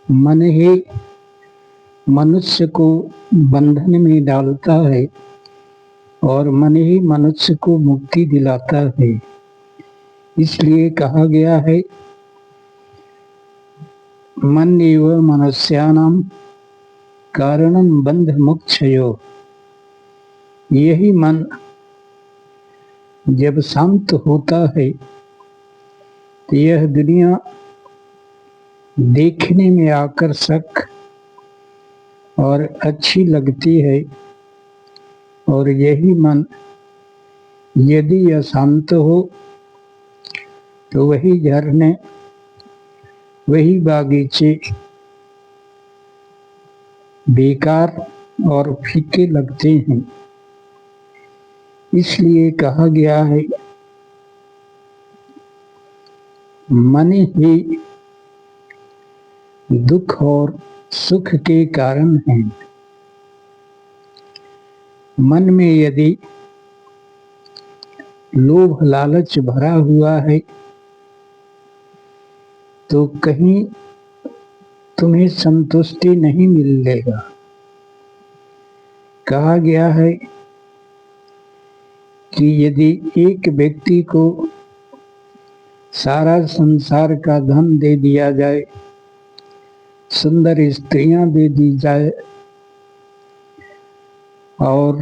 मन ही मनुष्य को बंधन में डालता है और मन ही मनुष्य को मुक्ति दिलाता है। इसलिए कहा गया है, मन एव मनुष्याणां कारणं बंध मोक्षयो। यही मन जब शांत होता है तो यह दुनिया देखने में आकर्षक और अच्छी लगती है, और यही मन यदि अशांत हो तो वही झरने, वही बागीचे बेकार और फीके लगते हैं। इसलिए कहा गया है, मन ही दुख और सुख के कारण है। मन में यदि लोभ लालच भरा हुआ है तो कहीं तुम्हें संतुष्टि नहीं मिलेगा। कहा गया है कि यदि एक व्यक्ति को सारा संसार का धन दे दिया जाए, सुंदर स्त्रियां दे दी जाए और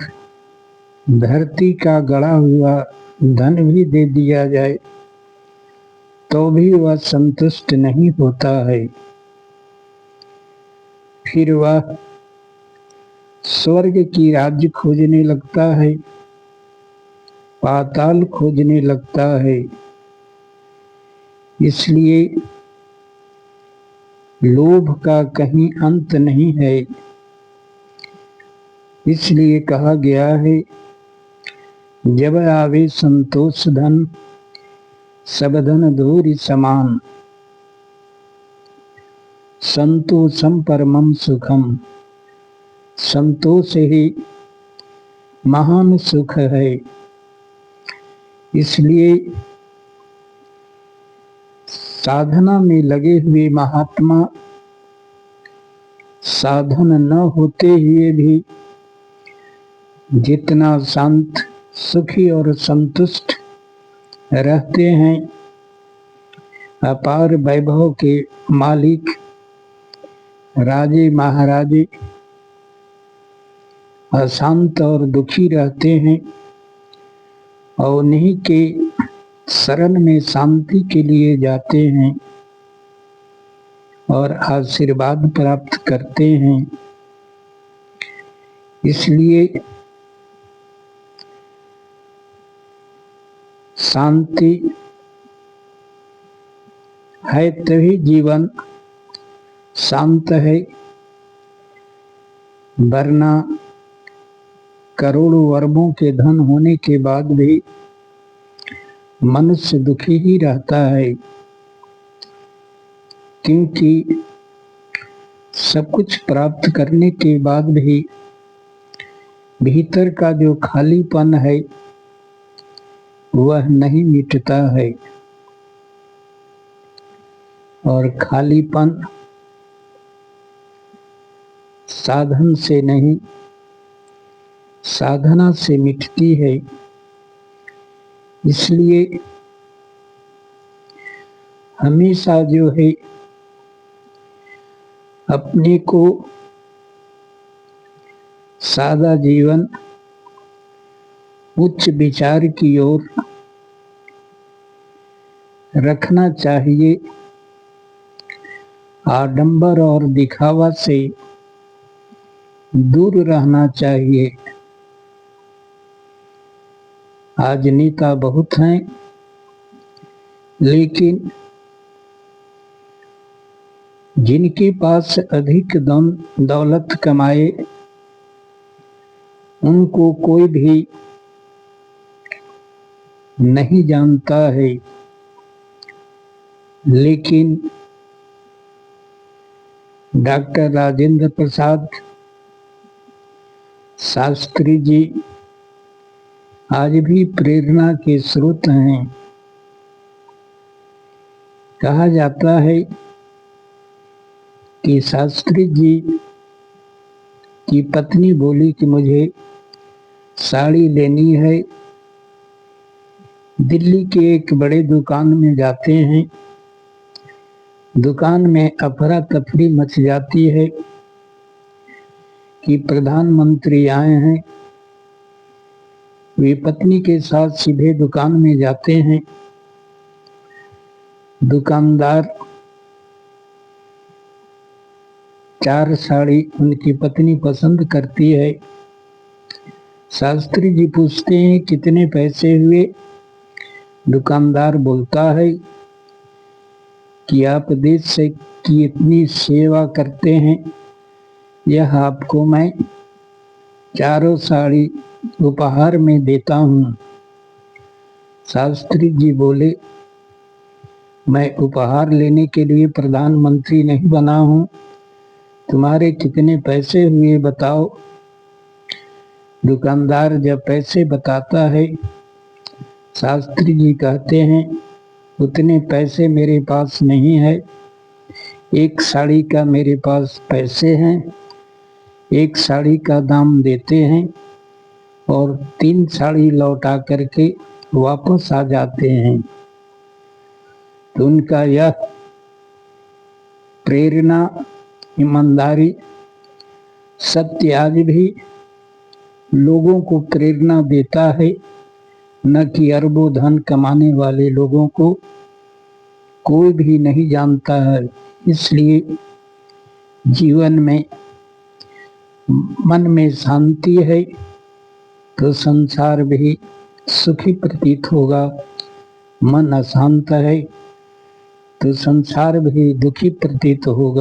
धरती का गड़ा हुआ धन भी दे दिया जाए, तो भी वह संतुष्ट नहीं होता है। फिर वह स्वर्ग की राज्य खोजने लगता है, पाताल खोजने लगता है। इसलिए लोभ का कहीं अंत नहीं है। इसलिए कहा गया है, जब आवे संतोष धन सब धन धूरि समान, संतोषम परमम सुखम। संतोष ही महान सुख है। इसलिए साधना में लगे हुए महात्मा साधन न होते हुए भी जितना शांत, सुखी और संतुष्ट रहते हैं, अपार वैभव के मालिक राजे महाराजे अशांत और दुखी रहते हैं, और उन्हीं के शरण में शांति के लिए जाते हैं और आशीर्वाद प्राप्त करते हैं। इसलिए शांति है तभी जीवन शांत है, वरना करोड़ों अरबों के धन होने के बाद भी मनुष्य दुखी ही रहता है, क्योंकि सब कुछ प्राप्त करने के बाद भी भीतर का जो खालीपन है वह नहीं मिटता है। और खालीपन साधन से नहीं, साधना से मिटती है। इसलिए हमेशा जो है अपने को सादा जीवन, उच्च विचार की ओर रखना चाहिए। आडंबर और दिखावा से दूर रहना चाहिए। आज नेता बहुत हैं, लेकिन जिनके पास अधिक दौलत कमाए उनको कोई भी नहीं जानता है, लेकिन डॉक्टर राजेंद्र प्रसाद शास्त्री जी आज भी प्रेरणा के स्रोत हैं। कहा जाता है कि शास्त्री जी की पत्नी बोली कि मुझे साड़ी लेनी है। दिल्ली के एक बड़े दुकान में जाते हैं। दुकान में अफरा तफरी मच जाती है कि प्रधानमंत्री आए हैं। वे पत्नी के साथ सीधे दुकान में जाते हैं। दुकानदार 4 साड़ी उनकी पत्नी पसंद करती है। शास्त्री जी पूछते हैं कितने पैसे हुए। दुकानदार बोलता है कि आप देश से की इतनी सेवा करते हैं, यह आपको मैं 4 साड़ी उपहार में देता हूँ। शास्त्री जी बोले, मैं उपहार लेने के लिए प्रधानमंत्री नहीं बना हूँ, तुम्हारे कितने पैसे हुए बताओ। दुकानदार जब पैसे बताता है, शास्त्री जी कहते हैं उतने पैसे मेरे पास नहीं है। 1 साड़ी का मेरे पास पैसे हैं, 1 साड़ी का दाम देते हैं और 3 साड़ी लौटा करके वापस आ जाते हैं। तो उनका यह प्रेरणा, ईमानदारी, सत्य आज भी लोगों को प्रेरणा देता है, न कि अरबों धन कमाने वाले लोगों को कोई भी नहीं जानता है। इसलिए जीवन में मन में शांति है तो संसार भी सुखी प्रतीत होगा। मन अशांत है तो संसार भी दुखी प्रतीत होगा।